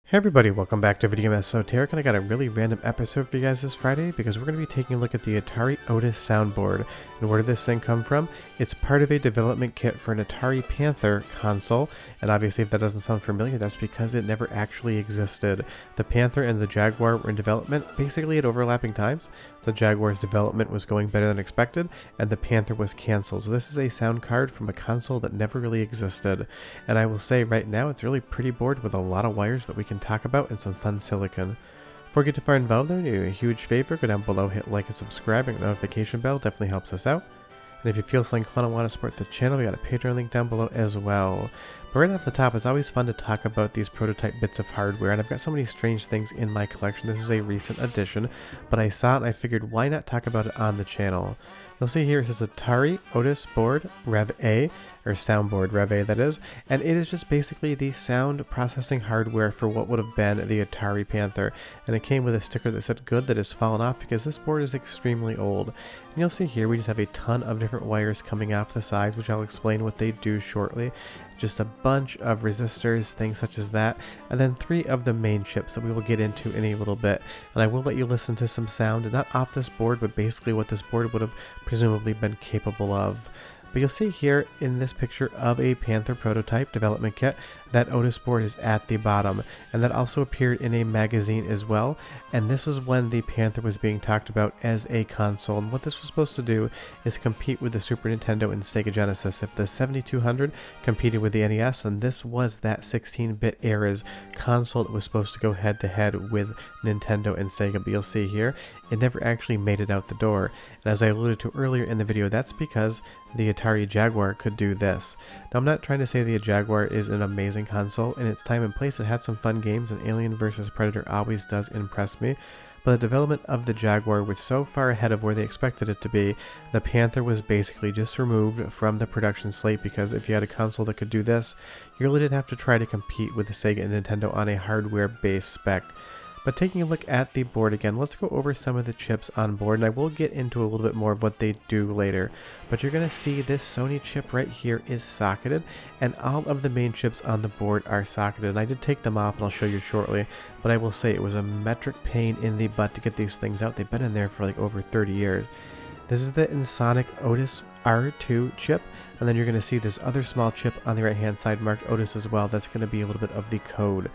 Hey everybody, welcome back to Video Game Esoteric, and I got a really random episode for you guys this Friday because we're going to be taking a look at the Atari Otis soundboard. And where did this thing come from? It's part of a development kit for an Atari Panther console, and obviously if that doesn't sound familiar, that's because it never actually existed. The Panther and the Jaguar were in development basically at overlapping times. The Jaguar's development was going better than expected, and the Panther was cancelled. So this is a sound card from a console that never really existed. And I will say right now, it's really pretty board with a lot of wires that we can talk about and some fun silicon. Before we get too far involved, though, do a huge favor, go down below, hit like and subscribe, and the notification bell definitely helps us out. And if you feel so inclined and want to support the channel, we got a Patreon link down below as well. But right off the top, it's always fun to talk about these prototype bits of hardware, and I've got so many strange things in my collection. This is a recent addition, but I saw it and I figured why not talk about it on the channel. You'll see here it says Atari Otis board Rev A, or soundboard Rev A that is, and it is just basically the sound processing hardware for what would have been the Atari Panther, and it came with a sticker that said good that has fallen off because this board is extremely old. And you'll see here we just have a ton of different wires coming off the sides, which I'll explain what they do shortly. Just a bunch of resistors, things such as that, and then 3 of the main chips that we will get into in a little bit. And I will let you listen to some sound, not off this board, but basically what this board would have presumably been capable of. But you'll see here in this picture of a Panther prototype development kit, that Otis board is at the bottom, and that also appeared in a magazine as well, and this is when the Panther was being talked about as a console, and what this was supposed to do is compete with the Super Nintendo and Sega Genesis. If the 7200 competed with the NES, then this was that 16-bit era's console that was supposed to go head-to-head with Nintendo and Sega. But you'll see here, it never actually made it out the door, and as I alluded to earlier in the video, that's because the Atari Jaguar could do this. Now I'm not trying to say the Jaguar is an amazing console. In its time and place, it had some fun games, and Alien vs Predator always does impress me, but the development of the Jaguar was so far ahead of where they expected it to be, the Panther was basically just removed from the production slate, because if you had a console that could do this, you really didn't have to try to compete with the Sega and Nintendo on a hardware-based spec. But taking a look at the board again, let's go over some of the chips on board, and I will get into a little bit more of what they do later. But you're going to see this Sony chip right here is socketed, and all of the main chips on the board are socketed. And I did take them off, and I'll show you shortly, but I will say it was a metric pain in the butt to get these things out. They've been in there for like over 30 years. This is the Ensonic Otis R2 chip, and then you're going to see this other small chip on the right hand side marked Otis as well. That's going to be a little bit of the code.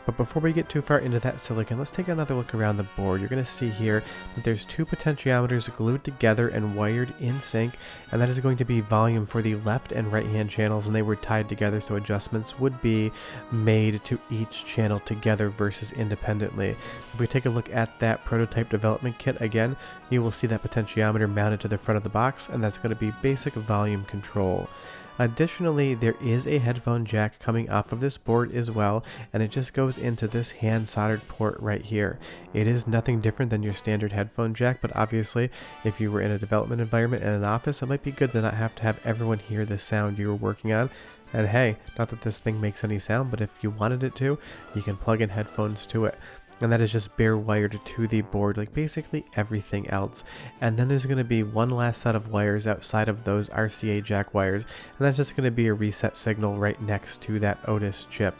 But before we get too far into that silicon, let's take another look around the board. You're going to see here that there's 2 potentiometers glued together and wired in sync, and that is going to be volume for the left and right hand channels, and they were tied together so adjustments would be made to each channel together versus independently. If we take a look at that prototype development kit again, you will see that potentiometer mounted to the front of the box, and that's going to be basic volume control. Additionally, there is a headphone jack coming off of this board as well, and it just goes into this hand soldered port right here. It is nothing different than your standard headphone jack, but obviously if you were in a development environment in an office, it might be good to not have to have everyone hear the sound you were working on. And hey, not that this thing makes any sound, but if you wanted it to, you can plug in headphones to it. And that is just bare wired to the board like basically everything else. And then there's going to be one last set of wires outside of those RCA jack wires, and that's just going to be a reset signal right next to that Otis chip.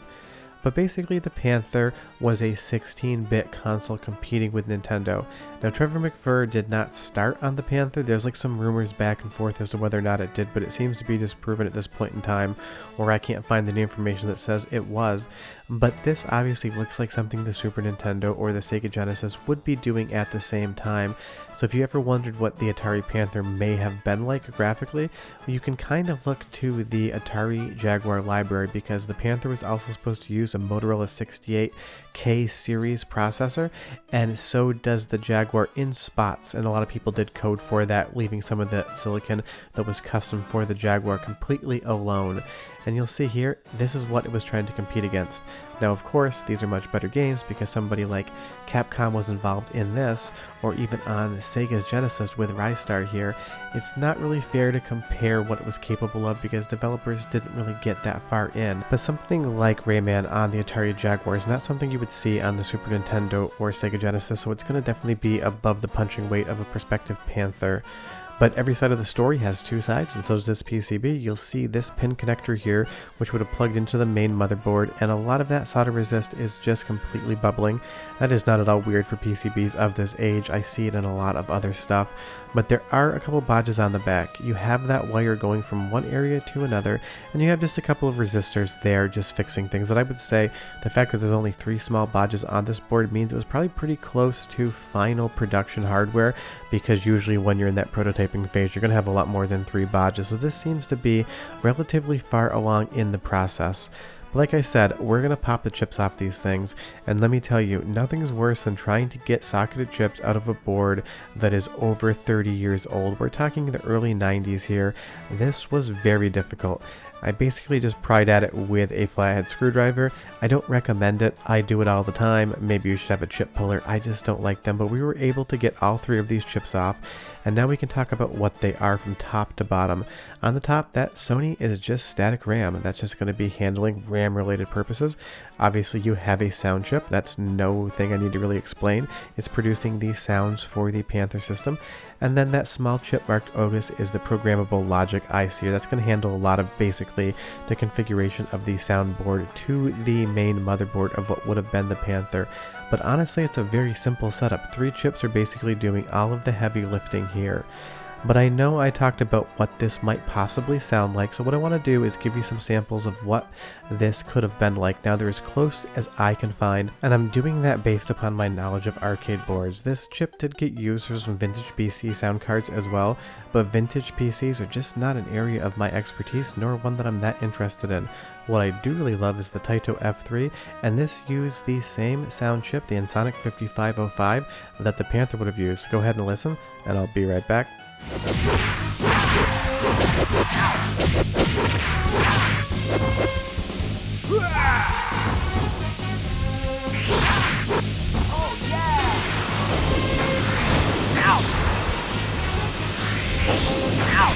But basically the Panther was a 16-bit console competing with Nintendo. Now Trevor McFur did not start on the Panther. There's like some rumors back and forth as to whether or not it did, but it seems to be disproven at this point in time, or I can't find any information that says it was. But this obviously looks like something the Super Nintendo or the Sega Genesis would be doing at the same time. So if you ever wondered what the Atari Panther may have been like graphically, you can kind of look to the Atari Jaguar library, because the Panther was also supposed to use a Motorola 68K series processor, and so does the Jaguar in spots, and a lot of people did code for that, leaving some of the silicon that was custom for the Jaguar completely alone. And you'll see here, this is what it was trying to compete against. Now of course, these are much better games because somebody like Capcom was involved in this, or even on Sega's Genesis with Ristar here. It's not really fair to compare what it was capable of because developers didn't really get that far in. But something like Rayman on the Atari Jaguar is not something you would see on the Super Nintendo or Sega Genesis, so it's going to definitely be above the punching weight of a prospective Panther. But every side of the story has two sides, and so does this PCB. You'll see this pin connector here, which would have plugged into the main motherboard, and a lot of that solder resist is just completely bubbling. That is not at all weird for PCBs of this age. I see it in a lot of other stuff. But there are a couple bodges on the back. You have that wire going from one area to another, and you have just a couple of resistors there just fixing things. But I would say the fact that there's only 3 small bodges on this board means it was probably pretty close to final production hardware, because usually when you're in that prototyping phase, you're going to have a lot more than 3 bodges. So this seems to be relatively far along in the process. But like I said, we're going to pop the chips off these things, and let me tell you, nothing's worse than trying to get socketed chips out of a board that is over 30 years old. We're talking the early 90s here. This was very difficult. I basically just pried at it with a flathead screwdriver. I don't recommend it. I do it all the time. Maybe you should have a chip puller. I just don't like them, but we were able to get all 3 of these chips off, and now we can talk about what they are from top to bottom. On the top, that Sony is just static RAM. That's just going to be handling RAM related purposes. Obviously you have a sound chip. That's no thing I need to really explain. It's producing the sounds for the Panther system. And then that small chip marked Otis is the programmable logic IC. That's going to handle a lot of basically the configuration of the soundboard to the main motherboard of what would have been the Panther. But honestly, it's a very simple setup. 3 chips are basically doing all of the heavy lifting here. But I know I talked about what this might possibly sound like, so what I want to do is give you some samples of what this could have been like. Now, they're as close as I can find, and I'm doing that based upon my knowledge of arcade boards. This chip did get used for some vintage PC sound cards as well, but vintage PCs are just not an area of my expertise, nor one that I'm that interested in. What I do really love is the Taito F3, and this used the same sound chip, the Ensonic 5505, that the Panther would have used. So go ahead and listen, and I'll be right back. Oh yeah! Ow! Ow!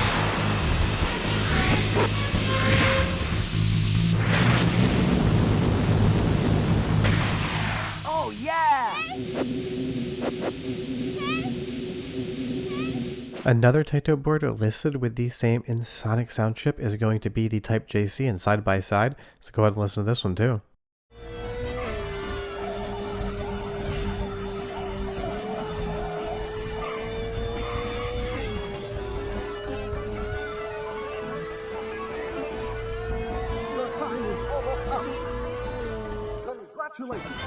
Oh yeah! Another Taito board listed with the same Ensonic sound chip is going to be the Type JC and side by side, so go ahead and listen to this one too. Your time is almost up. Congratulations.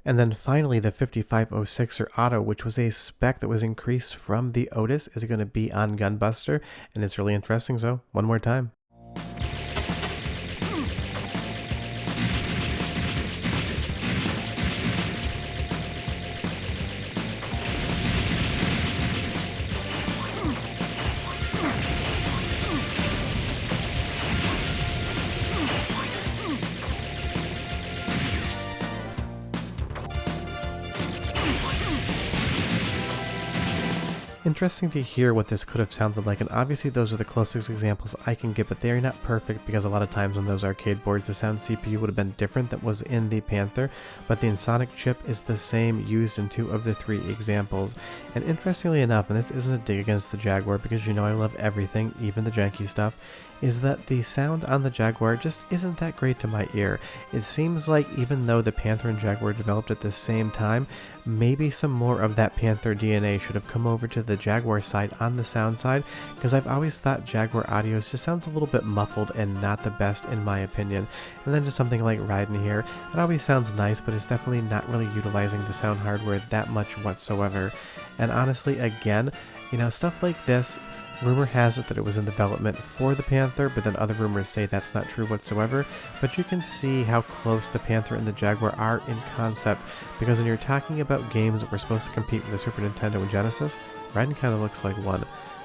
And then finally the 5506 Auto, which was a spec that was increased from the Otis, is going to be on Gunbuster, and it's really interesting, so one more time. Interesting to hear what this could have sounded like, and obviously those are the closest examples I can get, but they are not perfect because a lot of times on those arcade boards the sound CPU would have been different that was in the Panther, but the Ensonic chip is the same used in 2 of the 3 examples. And interestingly enough, and this isn't a dig against the Jaguar because you know I love everything, even the janky stuff, is that the sound on the Jaguar just isn't that great to my ear. It seems like even though the Panther and Jaguar developed at the same time, maybe some more of that Panther DNA should have come over to the Jaguar side on the sound side, because I've always thought Jaguar audio just sounds a little bit muffled and not the best in my opinion. And then just something like Riding here, it always sounds nice, but it's definitely not really utilizing the sound hardware that much whatsoever. And honestly, again, you know, stuff like this, rumor has it that it was in development for the Panther, but then other rumors say that's not true whatsoever. But you can see how close the Panther and the Jaguar are in concept, because when you're talking about games that were supposed to compete with the Super Nintendo and Genesis, Raiden kind of looks like one.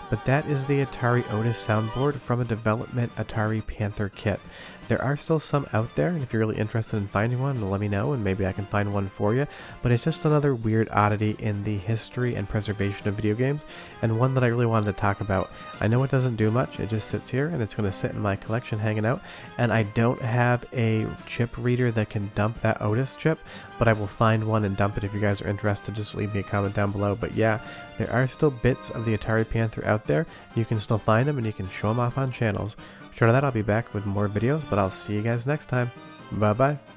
But that is the Atari Otis soundboard from a development Atari Panther kit. There are still some out there, and if you're really interested in finding one, let me know and maybe I can find one for you. But it's just another weird oddity in the history and preservation of video games, and one that I really wanted to talk about. I know it doesn't do much, it just sits here and it's going to sit in my collection hanging out, and I don't have a chip reader that can dump that Otis chip, but I will find one and dump it. If you guys are interested, just leave me a comment down below. But yeah, there are still bits of the Atari Panther out there. You can still find them and you can show them off on channels. Short of that, I'll be back with more videos, but I'll see you guys next time. Bye bye.